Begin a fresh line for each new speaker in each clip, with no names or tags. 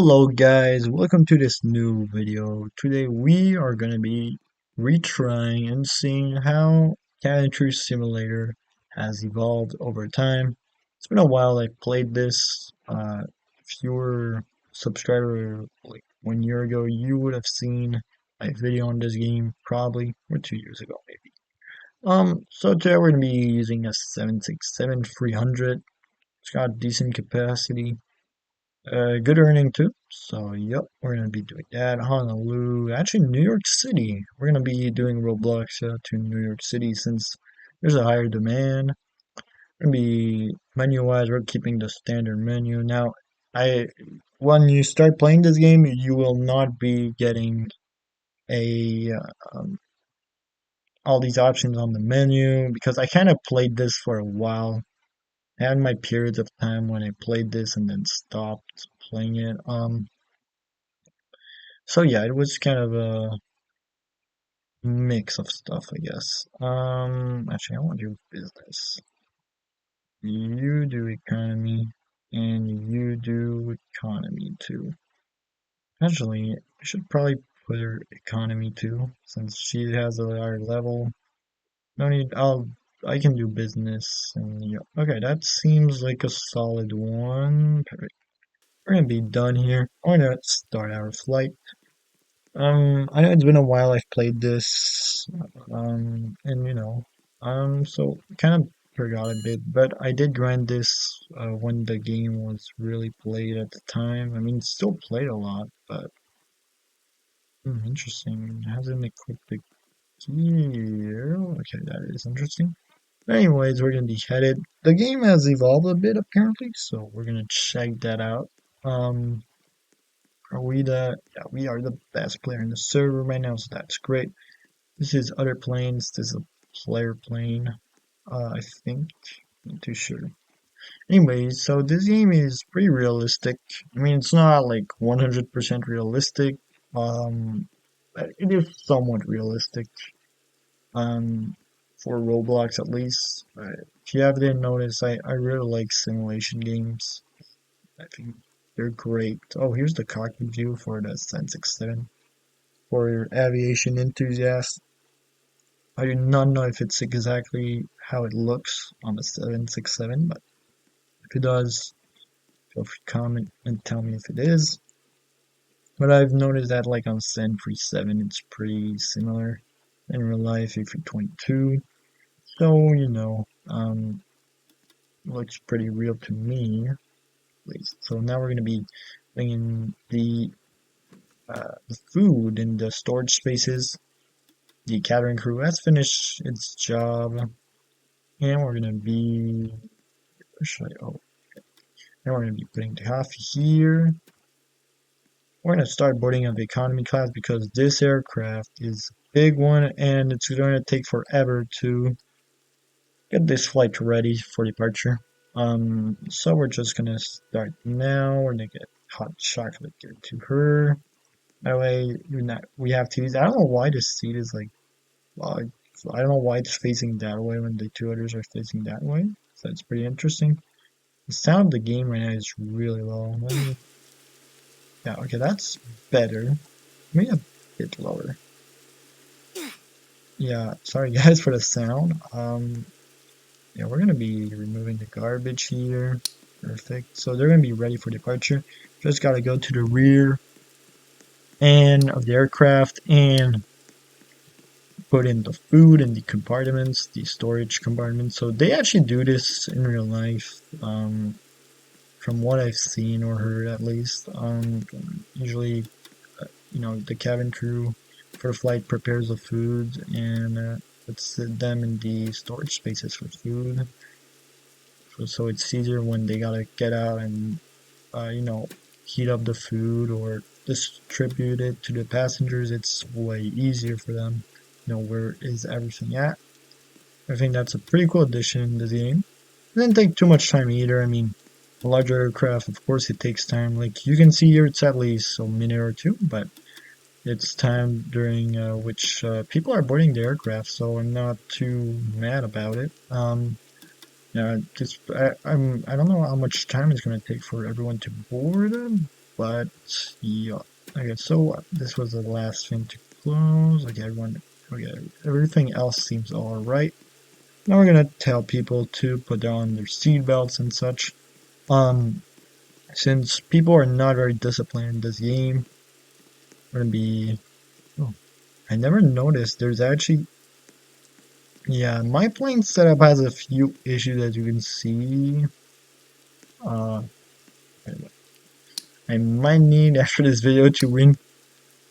Hello guys, welcome to this new video. Today we are going to be retrying and seeing how Cabin Simulator has evolved over time. It's been a while I played this. If you were a subscriber like 1 year ago, you would have seen my video on this game probably, or 2 years ago maybe. So today we're going to be using a 767 300. It's got decent capacity. Good earning too. So, yep, we're gonna be doing that. Honolulu, actually, New York City. We're gonna be doing Roblox to New York City since there's a higher demand. We're gonna be menu-wise, we're keeping the standard menu. Now, I when you start playing this game, you will not be getting a all these options on the menu because I kind of played this for a while. I had my periods of time when I played this and then stopped playing it. So yeah, it was kind of a mix of stuff, I guess. Actually, I want to do business. You do economy, and you do economy too. Actually, I should probably put her economy too, since she has a higher level. No need. I can do business, and yeah. Okay, that seems like a solid one. Perfect. We're gonna be done here. I'm gonna start our flight. I know it's been a while I've played this, and so kind of forgot a bit, but I did grind this when the game was really played at the time. I mean, it's still played a lot, but interesting. It hasn't equipped the gear. Okay, that is interesting. Anyways, we're gonna be headed. The game has evolved a bit apparently, so we're gonna check that out. Um, are we the? Yeah, we are the best player in the server right now, so that's great. This is other planes. This is a player plane. I think. Not too sure. Anyways, so this game is pretty realistic. I mean, it's not like 100% realistic. But it is somewhat realistic. Um, for Roblox at least. If you haven't noticed, I really like simulation games. I think they're great. Oh, here's the cockpit view for the 767 for your aviation enthusiasts. I do not know if it's exactly how it looks on the 767, but if it does, feel free to comment and tell me if it is. But I've noticed that like on 737, it's pretty similar in real life, A322. So, looks pretty real to me, at least. So now we're going to be bringing the food in the storage spaces. The catering crew has finished its job, and we're going to be, where should I, oh, and we're going to be putting the coffee here. We're going to start boarding on the economy class because this aircraft is a big one and it's going to take forever to get this flight ready for departure. So we're just going to start now. We're going to get hot chocolate given to her. That way, we have to use. I don't know why this seat is like. Uh, I don't know why it's facing that way when the two others are facing that way. So it's pretty interesting. The sound of the game right now is really low. Yeah, okay, that's better. Maybe a bit lower. Yeah, sorry guys for the sound. Yeah, we're gonna be removing the garbage here. Perfect. So they're gonna be ready for departure. Just gotta go to the rear end of the aircraft and put in the food in the compartments, the storage compartments. So they actually do this in real life. From what I've seen or heard at least. Usually the cabin crew for the flight prepares the food and puts them in the storage spaces for food. So it's easier when they gotta get out and uh, you know heat up the food or distribute it to the passengers. It's way easier for them. Where is everything at? I think that's a pretty cool addition in the game. It didn't take too much time either. I mean, a larger aircraft, of course, it takes time. Like you can see here, it's at least a minute or two, but it's time during which people are boarding the aircraft, so I'm not too mad about it. Yeah, just I don't know how much time it's gonna take for everyone to board them, but yeah. Okay, so this was the last thing to close. Okay, okay, everything else seems alright. Now we're gonna tell people to put on their seat belts and such. Um, since people are not very disciplined in this game, we're gonna be. Oh, I never noticed. There's actually, yeah, my plane setup has a few issues as you can see. Uh, I might need after this video to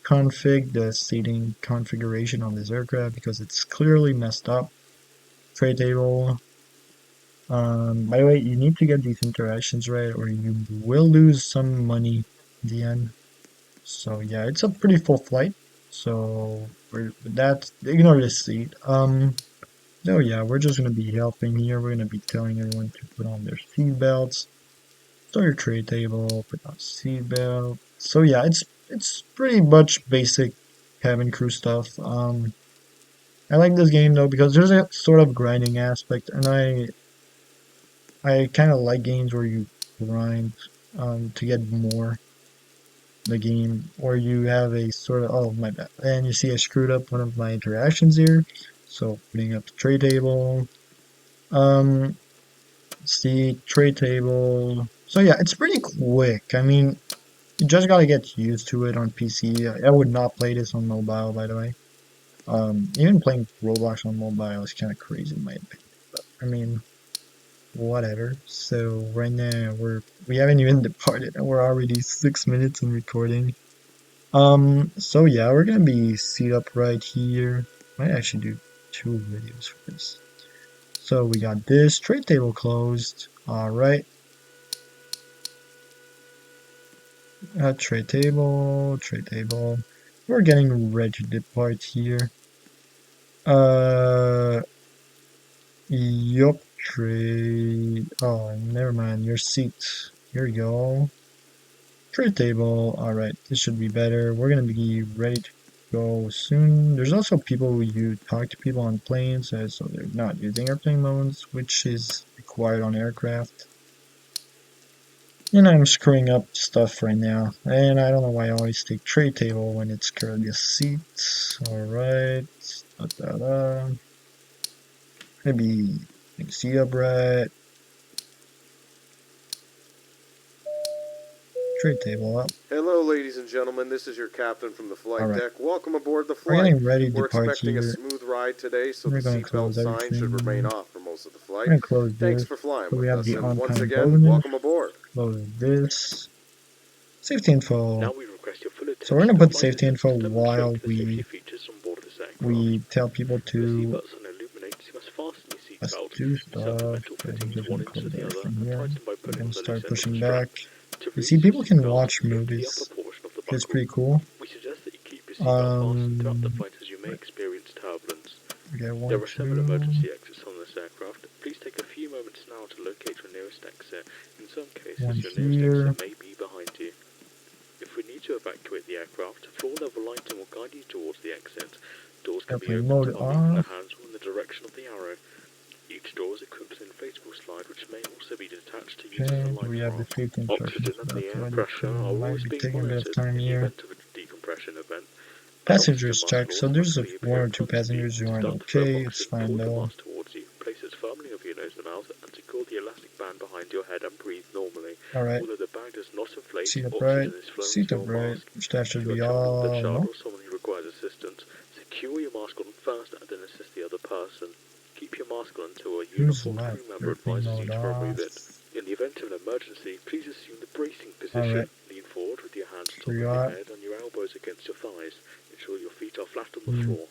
reconfig the seating configuration on this aircraft because it's clearly messed up. Tray table. By the way, you need to get these interactions right or you will lose some money in the end. So yeah, it's a pretty full flight. So that's ignore this seat. So yeah, we're just gonna be helping here. We're gonna be telling everyone to put on their seat belts. Start your tray table, put on seat belt. So yeah, it's pretty much basic cabin crew stuff. I like this game though because there's a sort of grinding aspect, and I kind of like games where you grind to get more the game, or you have a sort of oh my bad, and you see I screwed up one of my interactions here. So putting up the tray table, um, see tray table. So yeah, it's pretty quick. I mean, you just gotta get used to it on PC. I would not play this on mobile, by the way. Even playing Roblox on mobile is kind of crazy in my opinion. But I mean, whatever. So right now we haven't even departed, and we're already 6 minutes in recording. So yeah, we're gonna be seat up right here. Might actually do two videos for this. So we got this tray table closed. All right, tray table, tray table. We're getting ready to depart here. Uh, yup, tray. Oh, never mind. Your seat. Here we go. Tray table. All right, this should be better. We're gonna be ready to go soon. There's also people who you talk to people on planes, so they're not using airplane modes, which is required on aircraft. And I'm screwing up stuff right now, and I don't know why I always take tray table when it's currently a seat. All right, da, da, da. Maybe seat up right, tray table up.
Hello, ladies and gentlemen. This is your captain from the
All
flight
right,
deck. Welcome aboard the
we're
flight.
getting ready to
We're
depart
expecting a
here.
smooth ride today, so the
We're gonna
seatbelt
close
sign should remain
everything.
off for most of the flight.
I'm gonna close
Thanks
this.
for flying
So we
with
have
us,
the
and once
on-time
again,
bonus.
welcome aboard.
Close this. Safety info.
Now we request your full
So we're
attention
gonna
to
put
flight
safety
attendants
info while
demonstrate the safety features on board this aircraft.
we tell people
When the
to
seatbelt sign illuminates, you must fasten your
let's
seatbelt.
do
Insert the
stuff.
metal
I'm
fittings
just
one
gonna
into
close
the other
everything
and
here.
tighten by
We
pulling
can
on the loose
start
end of the
pushing
strap.
back.
To
You see,
release your
people can
seatbelt,
watch
lift the upper
movies.
portion of the
It's
buckle.
pretty cool.
We suggest that you keep your seatbelt fastened throughout the flight as you may
Right.
experience turbulence.
Okay,
There
one,
are several
two.
emergency exits on this aircraft. Please take a few moments now to locate your nearest exit. In some
One
cases, your nearest
here.
exit may be behind you. If we need to evacuate the aircraft, floor level lighting will guide you towards the exit. Doors can be
Airplane
opened
mode
by moving the
off.
handle in the direction of the arrow. Each door is equipped with an inflatable slide which may also be detached to use as a
Okay,
life
we have the
raft.
safety instructions.
Oxygen and the
That's
air
already
pressure
true.
are
Might
always
be
being
taking a bit of
monitored
time
in the
here.
event of a decompression event. An oxygen
Passengers
mask
check.
will
So there's a
automatically
one
appear
or
in
two
front of you.
passengers who aren't
Start the flow of
okay. It's
oxygen,
fine
point the
though.
mask towards you, place it firmly over your nose and mouth, and secure the elastic band behind your head and breathe normally.
All right.
Although the bag does not inflate,
Seat upright.
oxygen is flowing
Seat
to your
upright.
mask.
That
If
should
you are
be
traveling with a
all.
child
No.
or someone who requires assistance, secure your mask on first and then assist the other person. Keep your mask on until a
Who's
uniformed
left?
crew member
Airplane
advises you
mode
to
off.
remove it. In the event of an emergency, please assume the bracing
All right.
position. Lean forward with your hands top of your
Forgot.
head and your elbows against your thighs. Ensure your feet are flat on the
Hmm.
floor.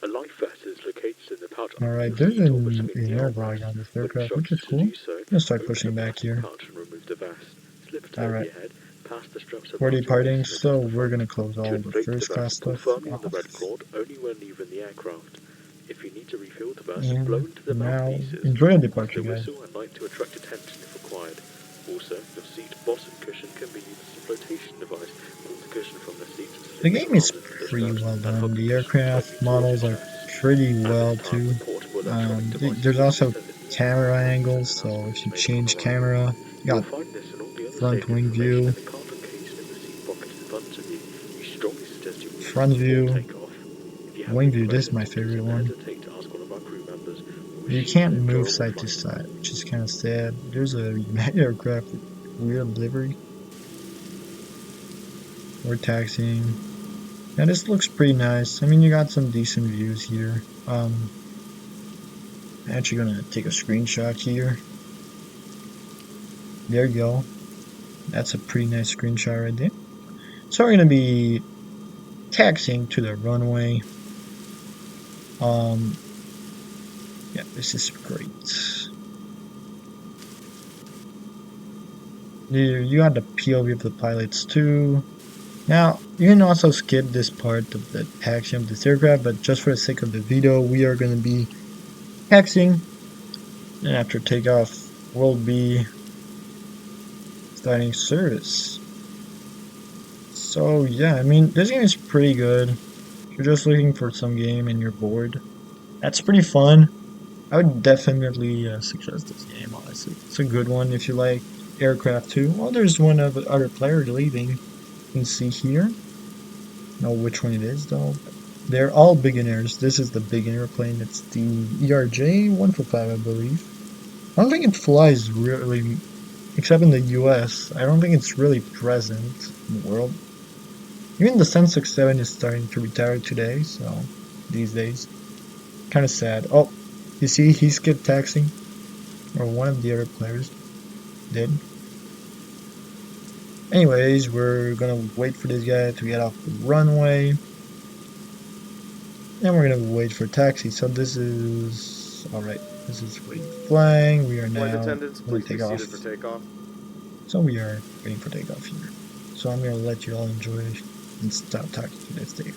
A life vest is located in the pouch
All
under
right.
your
There's
seat or between
an
the
airbag
armrests.
on this
When
aircraft, which is
instructed to
cool.
do so,
I'm gonna start
open the
pushing back
plastic
here.
pouch and remove the vest. Slip it
All
over
right.
your head, pass the straps
We're
around your
departing,
waist and
so
adjust the
we're
front.
gonna close
To
all the
inflate the
first class
vest, pull
stuff
firmly on the
off.
red cord only when leaving the aircraft. If you need to refill the vest, blow
And
into the
now,
mouthpieces.
enjoy the
Use
departure,
the
guys.
whistle and light to attract attention if required. Also, your seat bottom cushion can be used as a flotation device. Pull the cushion from the seat,
The
slip your
game is
arms into the
pretty
straps,
well
and
done.
hug the
The
cushion
aircraft
tightly towards your
models are
chest.
pretty
At this
well
time,
too.
when portable electronic devices
There's
will be
also
detected,
camera angles,
an
so
announcement
if
is
you
made upon
change
arrival.
camera, you
You will
got
find this and all the other
front
safety
wing
information
view.
in the carton case in the to view, we strongly suggest you move
Front
before
view,
takeoff. If you have
wing
any
view, this is
questions,
my
please
favorite
don't
one.
hesitate to ask one of our crew members. We
You
wish you
can't
an
move
enjoyable
side to
flight.
side, which is kind of sad. There's a United aircraft with weird livery. We're taxiing. Yeah, this looks pretty nice. I mean, you got some decent views here. I'm actually gonna take a screenshot here. There you go. That's a pretty nice screenshot right there. So we're gonna be taxiing to the runway. Um, yeah, this is great. You got the POV of the pilots too. Now, you can also skip this part of the taxiing of this aircraft, but just for the sake of the video, we are going to be taxiing, and after takeoff, we'll be starting service. So yeah, I mean, this game is pretty good. If you're just looking for some game and you're bored, that's pretty fun. I would definitely suggest this game, honestly. It's a good one if you like aircraft too. Well, there's one other player leaving. You can see here. Know which one it is though. They're all beginners. This is the beginner plane. It's the ERJ 145, I believe. I don't think it flies really, except in the US. I don't think it's really present in the world. Even the 767 is starting to retire today, so these days. Kind of sad. Oh, you see, he skipped taxing, or one of the other players did. Anyways, we're gonna wait for this guy to get off the runway. And we're gonna wait for taxi. So this is alright. This is waiting flying. We are
Flight
now
attendants,
gonna
please be
take off.
seated for takeoff.
So we are waiting for takeoff here. So I'm gonna let you all enjoy and stop talking to this day.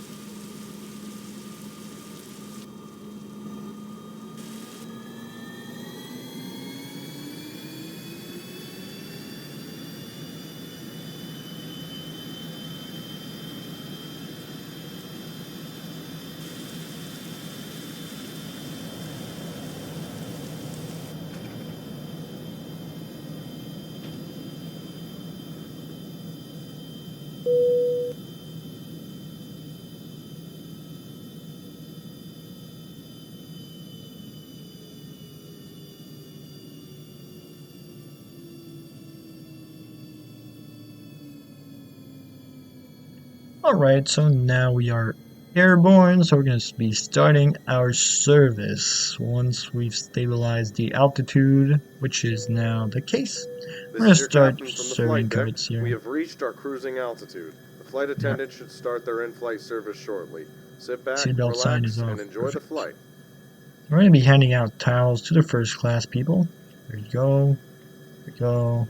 Alright, so now we are airborne, so we're going to be starting our service once we've stabilized the altitude, which is now the case.
This
We're going
is
to
your
start
captain from the
serving
flight deck.
cards here.
We have reached our cruising altitude. The flight
Yeah,
attendants should start their in-flight service shortly. Sit back,
seatbelt sign is
relax,
off.
and enjoy the
Perfect.
flight.
We're going to be handing out towels to the first class people. There you go. There you go.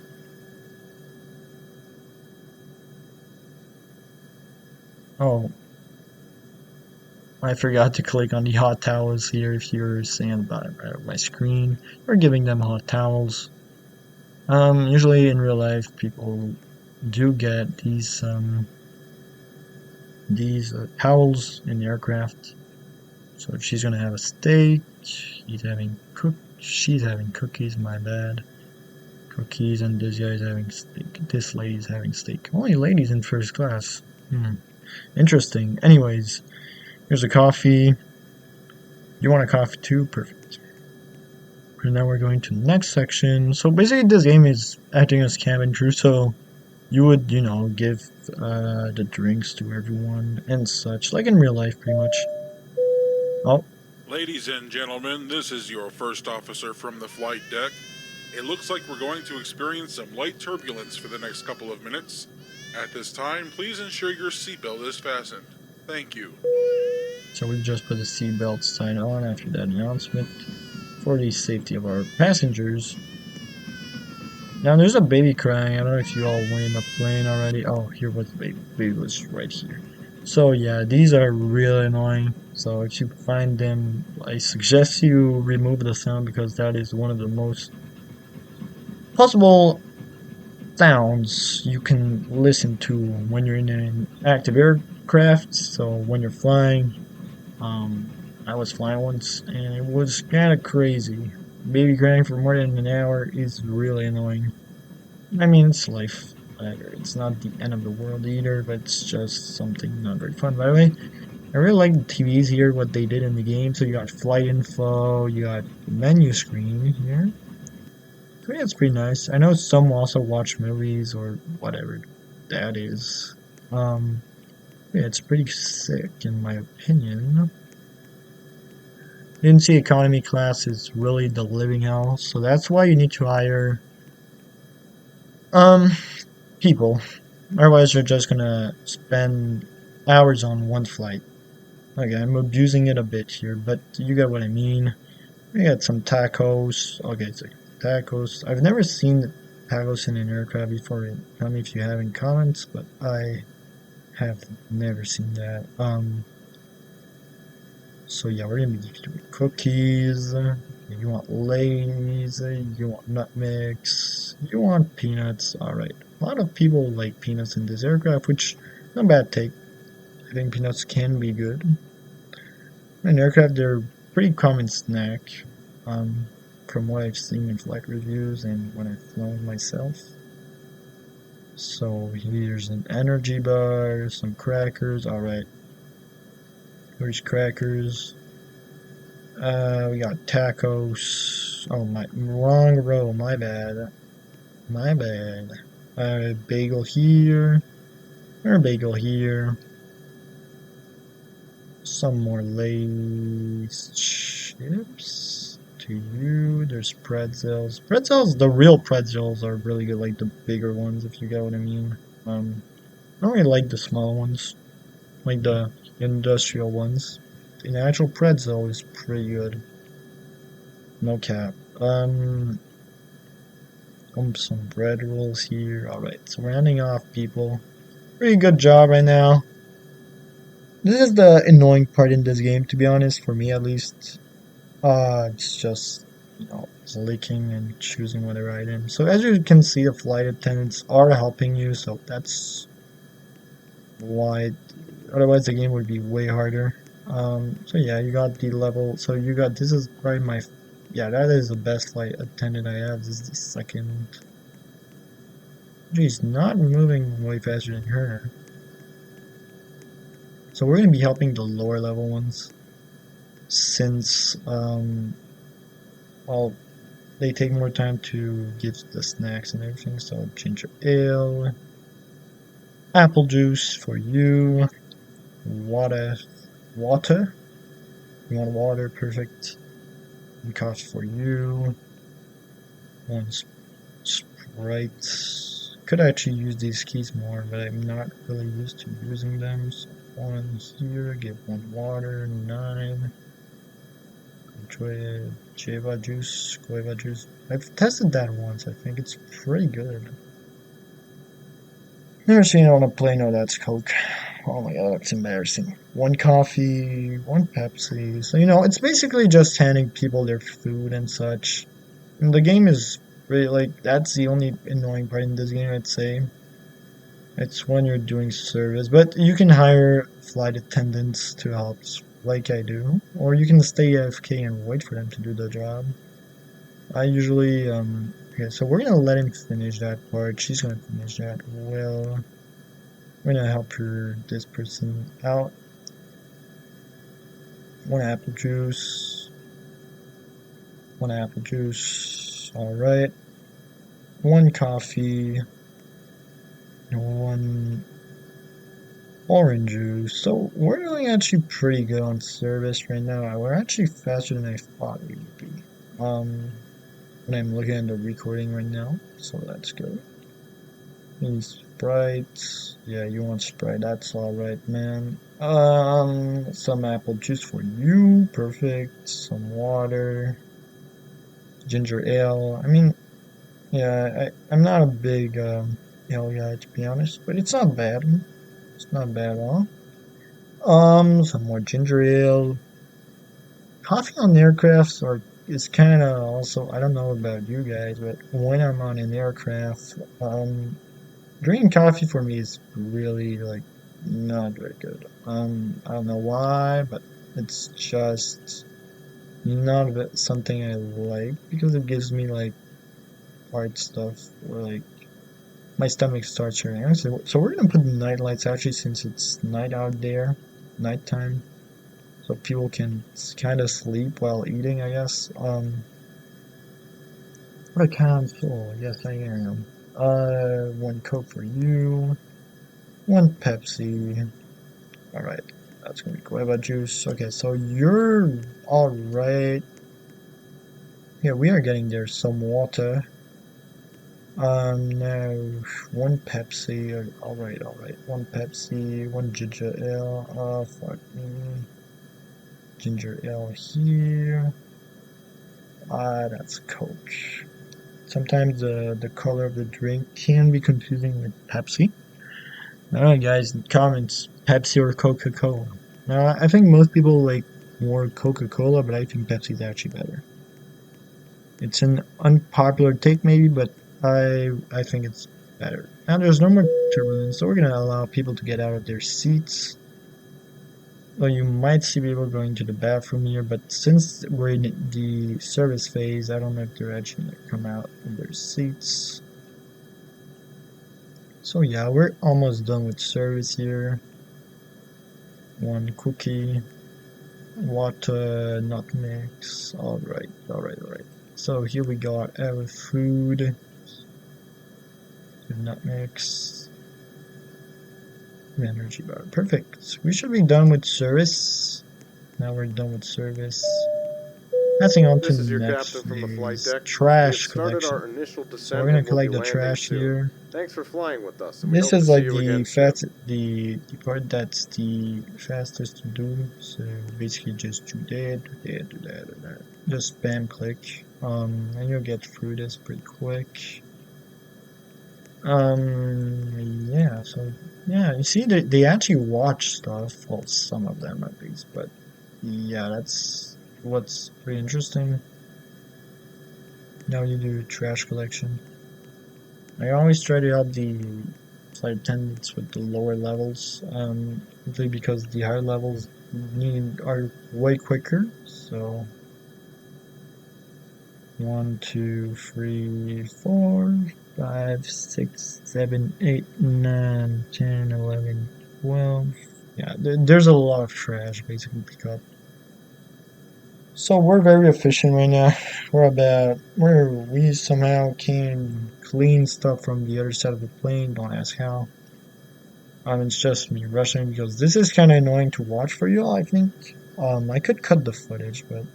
Oh, I forgot to click on the hot towels here if you're seeing the bottom right of my screen. We're giving them hot towels. Usually in real life, people do get these towels in the aircraft. So she's gonna have a steak. She's having cookies. My bad. Cookies, and this guy's having steak. This lady's having steak. Only ladies in first class. Interesting. Anyways, here's a coffee. You want a coffee too? Perfect. And now we're going to the next section. So basically, this game is acting as cabin crew. So you would, give the drinks to everyone and such, like in real life, pretty much. Oh,
Ladies and gentlemen, this is your first officer from the flight deck. It looks like we're going to experience some light turbulence for the next couple of minutes. At this time, please ensure your seatbelt is fastened. Thank you.
so we just put the seatbelt sign on after that announcement for the safety of our passengers. Now there's a baby crying. I don't know if you all went in the plane already. Oh, here was the baby. Baby was right here. So yeah, these are really annoying. So if you find them, I suggest you remove the sound because that is one of the most possible sounds you can listen to when you're in an active aircraft. So when you're flying, I was flying once and it was kind of crazy. Baby crying for more than an hour is really annoying. I mean, it's life. whatever. It's not the end of the world either, but it's just something not very fun. By the way, I really like the TVs here, what they did in the game. So you got flight info, you got menu screen here. So yeah, it's pretty nice. I know some also watch movies or whatever that is. Um, yeah, it's pretty sick in my opinion. Didn't see economy class is really the living hell, so that's why you need to hire um people. Otherwise, you're just gonna spend hours on one flight. Okay, I'm abusing it a bit here, but you get what I mean. We got some tacos. Okay, so tacos. I've never seen tacos in an aircraft before. Tell me if you have in comments, but I have never seen that. So yeah, we're gonna be doing cookies. You want Lay's, you want nutmegs, you want peanuts. Alright. A lot of people like peanuts in this aircraft, which not a bad take. I think peanuts can be good. In aircraft, they're a pretty common snack. Um, from what I've seen in flight reviews and when I've flown myself. So here's an energy bar, some crackers. Alright. Here's crackers. We got tacos. Oh my, wrong row. My bad. My bad. Bagel here. Or bagel here. Some more Lay's chips to you. There's pretzels. Pretzels, the real pretzels are really good, like the bigger ones, if you get what I mean. I don't really like the small ones, like the industrial ones. The actual pretzel is pretty good. No cap. Some bread rolls here. Alright, so we're ending off, people. Pretty good job right now. This is the annoying part in this game, to be honest, for me at least. It's just, clicking and choosing whatever item. So as you can see, the flight attendants are helping you, so that's why, otherwise the game would be way harder. So yeah, you got the level, so you got, this is probably my, yeah, that is the best flight attendant I have. This is the second. She's not moving way faster than her. So we're going to be helping the lower level ones since all they take more time to give the snacks and everything. So ginger ale, apple juice for you, water, water. You want water? Perfect. And coffee for you. One Sprite. Could actually use these keys more, but I'm not really used to using them. So one here, give one water, 9. Guava juice. I've tested that once. I think it's pretty good. Never seen it on a plane. No, that's Coke. Oh my god, that's embarrassing. One coffee, one Pepsi. So, it's basically just handing people their food and such. And the game is really, like, that's the only annoying part in this game, I'd say. It's when you're doing service. But you can hire flight attendants to help, like I do. Or you can stay AFK and wait for them to do the job. I usually, okay, so we're gonna let him finish that part. She's gonna finish that. Well, we're gonna help this person out. One apple juice. One apple juice. Alright. One coffee. One orange juice. So we're doing actually pretty good on service right now. We're actually faster than I thought we would be. When I'm looking at the recording right now, so that's good. Need Sprite. Yeah, you want Sprite, that's alright, man. Some apple juice for you, perfect. Some water. Ginger ale. I mean, yeah, I'm not a big ale guy, to be honest, but it's not bad. It's not bad at all. Some more ginger ale. Coffee on aircrafts is kind of also, I don't know about you guys, but when I'm on an aircraft, drinking coffee for me is really, like, not very good. I don't know why, but it's just not something I like because it gives me, like, hard stuff or, like, my stomach starts hurting. So we're gonna put night lights actually since it's night out there, nighttime, so people can kind of sleep while eating, I guess. What a console. Yes, I am. One Coke for you. One Pepsi. All right, that's gonna be guava juice. Okay, so you're all right. Yeah, we are getting there. Some water. No, one Pepsi. All right, all right. One Pepsi, one ginger ale. Fuck me. Ginger ale here. That's Coke. Sometimes the color of the drink can be confusing with Pepsi. Alright, guys, in the comments, Pepsi or Coca-Cola. Now, I think most people like more Coca-Cola, but I think Pepsi's actually better. It's an unpopular take, maybe, but I think it's better. Now, there's no more turbulence, so we're gonna allow people to get out of their seats. Well, you might see people going to the bathroom here, but since we're in the service phase, I don't know if they're actually gonna come out of their seats. So yeah, we're almost done with service here. One cookie, water, nut mix. Alright, alright, alright. So here we got our food. Nut mix. Energy bar. Perfect. We should be done with service. Now we're done with service. Passing on to
This is your
next
captain from the flight
is
deck. We have
trash
started
collection.
our initial
So we're
descent
gonna
and will be
collect the
landing
trash
soon.
here.
Thanks for flying with us, and we
This
hope to
is
see
like
you
the
again soon.
the part that's the fastest to do. So basically just do that, do that, do that, do that. Just spam click. And you'll get through this pretty quick. Yeah, so yeah, you see they actually watch stuff, well some of them at least, but yeah, that's what's pretty interesting. Now you do trash collection. I always try to help the flight attendants with the lower levels, simply because the higher levels are way quicker. So 1, 2, 3, 4, 5, 6, 7, 8, 9, 10, 11, 12. Yeah, there's a lot of trash basically to pick up. So we're very efficient right now. We somehow can clean stuff from the other side of the plane. Don't ask how. It's just me rushing because this is kind of annoying to watch for you all, I think. I could cut the footage, but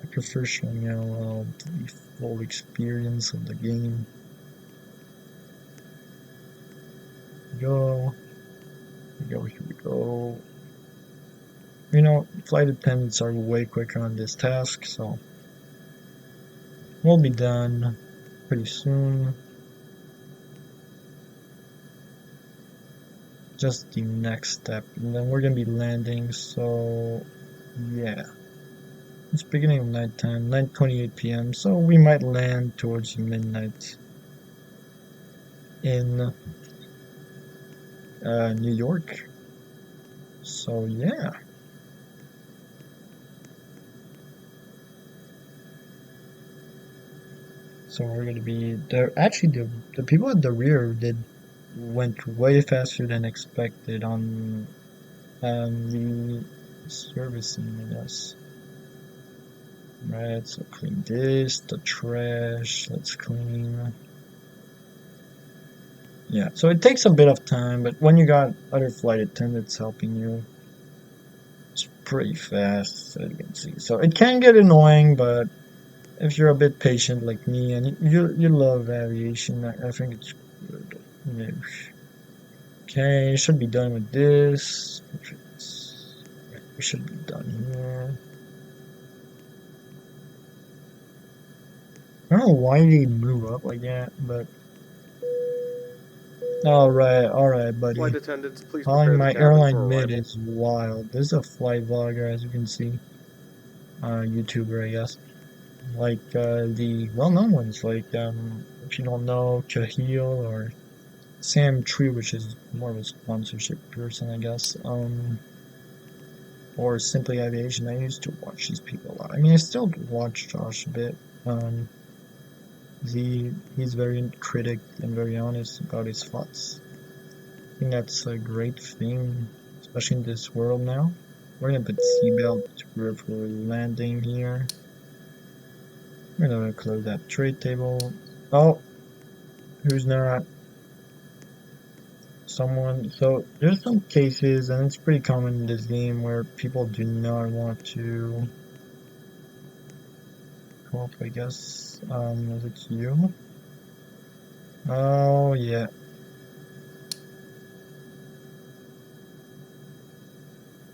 I prefer showing you the full experience of the game. Go, here we go. You know, flight attendants are way quicker on this task, so we'll be done pretty soon. Just the next step, and then we're gonna be landing, so yeah. It's beginning of nighttime, 9:28 p.m., so we might land towards midnight in New York. So yeah. So we're gonna be there. Actually, the people at the rear went way faster than expected on the servicing, I guess. Right, so clean this, the trash, let's clean. Yeah, so it takes a bit of time, but when you got other flight attendants helping you, it's pretty fast, as you can see. So it can get annoying, but if you're a bit patient like me and you love aviation, I think it's good. Yeah. Okay, should be done with this. We should be done here. I don't know why they move up like that, but alright, buddy.
Flight attendants, please
Calling
prepare the
my
cabin for
airline mid
arrival.
is wild. This is a flight vlogger, as you can see. YouTuber, I guess. Like the well-known ones, like if you don't know, Cahill or Sam Tree, which is more of a sponsorship person, I guess. Or Simply Aviation. I used to watch these people a lot. I mean, I still watch Josh a bit. He's very critic and very honest about his thoughts. I think that's a great thing, especially in this world now. We're gonna put seatbelt for landing here. We're gonna close that trade table. Oh, who's not? Someone. So there's some cases, and it's pretty common in this game where people do not want to come up. I guess. Is it you? Oh yeah,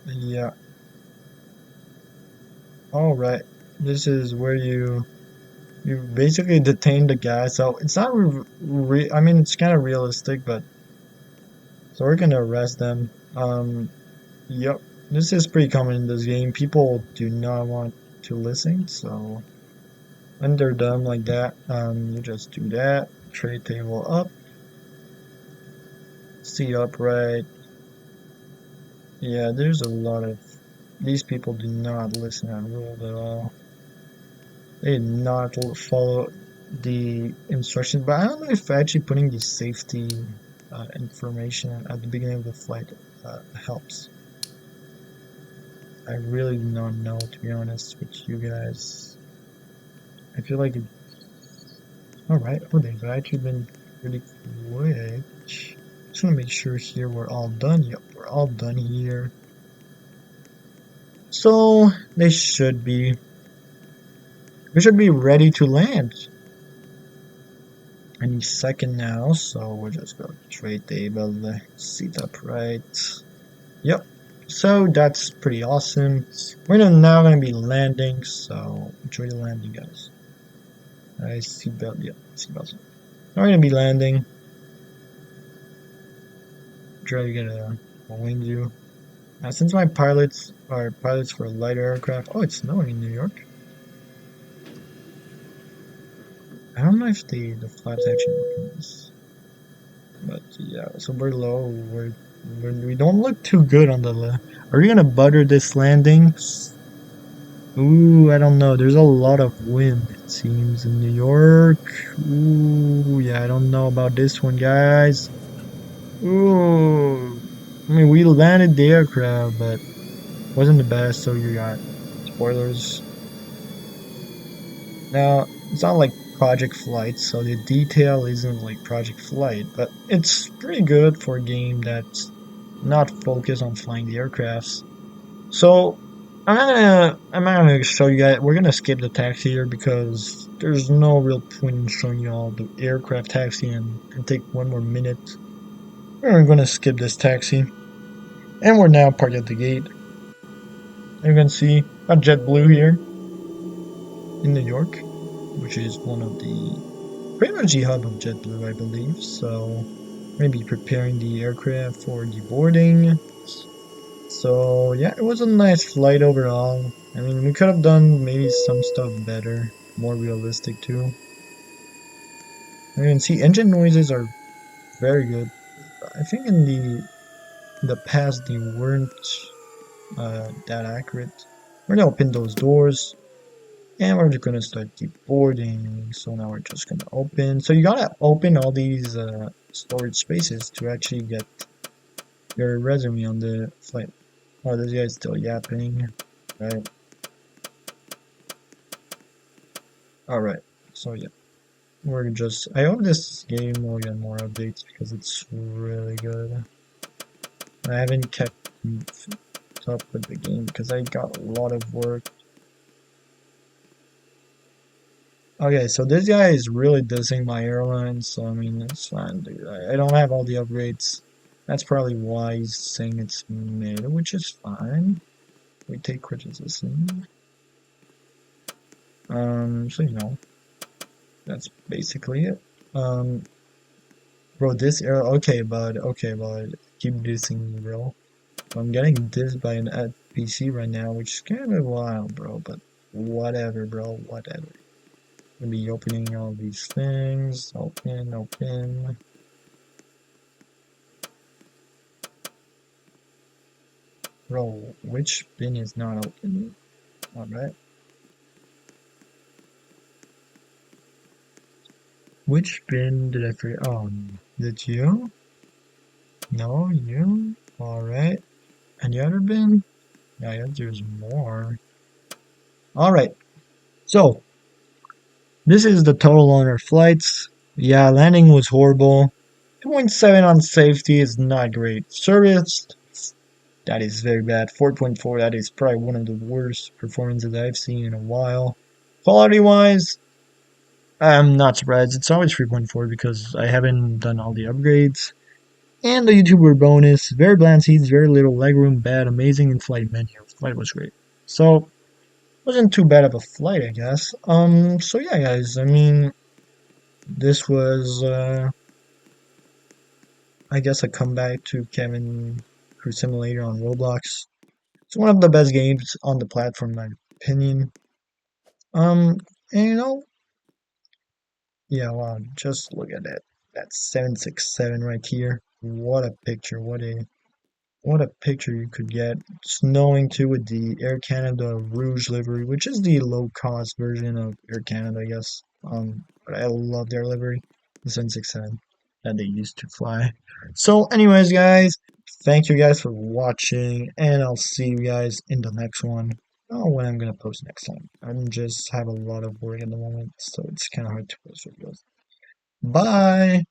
yeah. All right. This is where you basically detain the guy. So it's not I mean, it's kind of realistic, but so we're gonna arrest them. Yep. This is pretty common in this game. People do not want to listen, so when they're done like that, you just do that. Tray table up, seat upright. Yeah, there's a lot of these people do not listen at rules at all. They did not follow the instructions, but I don't know if actually putting the safety information at the beginning of the flight helps. I really do not know, to be honest with you guys. I feel like alright, oh, they've actually been pretty quick. Just want to make sure here we're all done. Yep, we're all done here. So they should be. We should be ready to land any second now. So we'll just go trade table, seat upright. Yep. So that's pretty awesome. We're now gonna be landing. So enjoy the landing, guys. Seatbelt. Yep, seatbelt. Now we're gonna be landing. Try to get a wind view. Since my pilots are pilots for lighter aircraft. Oh, it's snowing in New York. I don't know if the flaps actually work in this, but yeah. So we're low. We don't look too good on the left. Are we gonna butter this landing? Ooh, I don't know. There's a lot of wind, it seems, in New York. Ooh, yeah, I don't know about this one, guys. Ooh, I mean, we landed the aircraft, but wasn't the best. So you got spoilers. Now, it's not like Project Flight, so the detail isn't like Project Flight, but it's pretty good for a game that's not focused on flying the aircrafts. So I'm not gonna show you guys. We're gonna skip the taxi here because there's no real point in showing you all the aircraft taxi and take one more minute. We're gonna skip this taxi, and we're now parked at the gate. You can see a JetBlue here in New York, which is one of the pretty much the hub of JetBlue, I believe. So maybe preparing the aircraft for deboarding. So yeah, it was a nice flight overall. I mean, we could have done maybe some stuff better, more realistic too. I mean, see, engine noises are very good. I think in the past they weren't that accurate. We're gonna open those doors and we're just gonna start deboarding. So now we're just gonna open. So you gotta open all these storage spaces to actually get your resume on the flight. Oh, this guy's still yapping. Right. Alright. So yeah. We're just I hope this game will get more updates because it's really good. I haven't kept up with the game because I got a lot of work. Okay, so this guy is really dissing my airline, so I mean it's fine, dude. I don't have all the upgrades. That's probably why he's saying it's mid, which is fine. We take criticism. So you know, that's basically it. Bro, this air okay, bud, keep dissing me, bro. I'm getting dissed by an NPC right now, which is kind of wild, bro, but whatever, bro, whatever. Gonna be opening all these things. Open, open. Bro, which bin is not open? Alright. Which bin did I forget? Oh, is it you? No, you? Alright. Any other bin? Yeah, I guess there's more. Alright, so this is the total on our flights. Yeah, landing was horrible. 2.7 on safety is not great. Service, that is very bad. 4.4, that is probably one of the worst performances I've seen in a while. Quality wise, I'm not surprised. It's always 3.4 because I haven't done all the upgrades. And the YouTuber bonus, very bland seats, very little legroom, bad, amazing in-flight menu. Flight was great. So, wasn't too bad of a flight, I guess. So yeah, guys, I mean, this was, I guess, a comeback to Kevin Crew Simulator on Roblox. It's one of the best games on the platform, in my opinion. Um, and yeah, wow, just look at that. That 767 right here. What a picture. What a picture you could get. Snowing too with the Air Canada Rouge livery, which is the low cost version of Air Canada, I guess. But I love their livery, the 767 that they used to fly. So, anyways, guys, thank you guys for watching, and I'll see you guys in the next one. Oh, when I'm gonna post next time. I'm just have a lot of work at the moment, so it's kind of hard to post videos. Bye.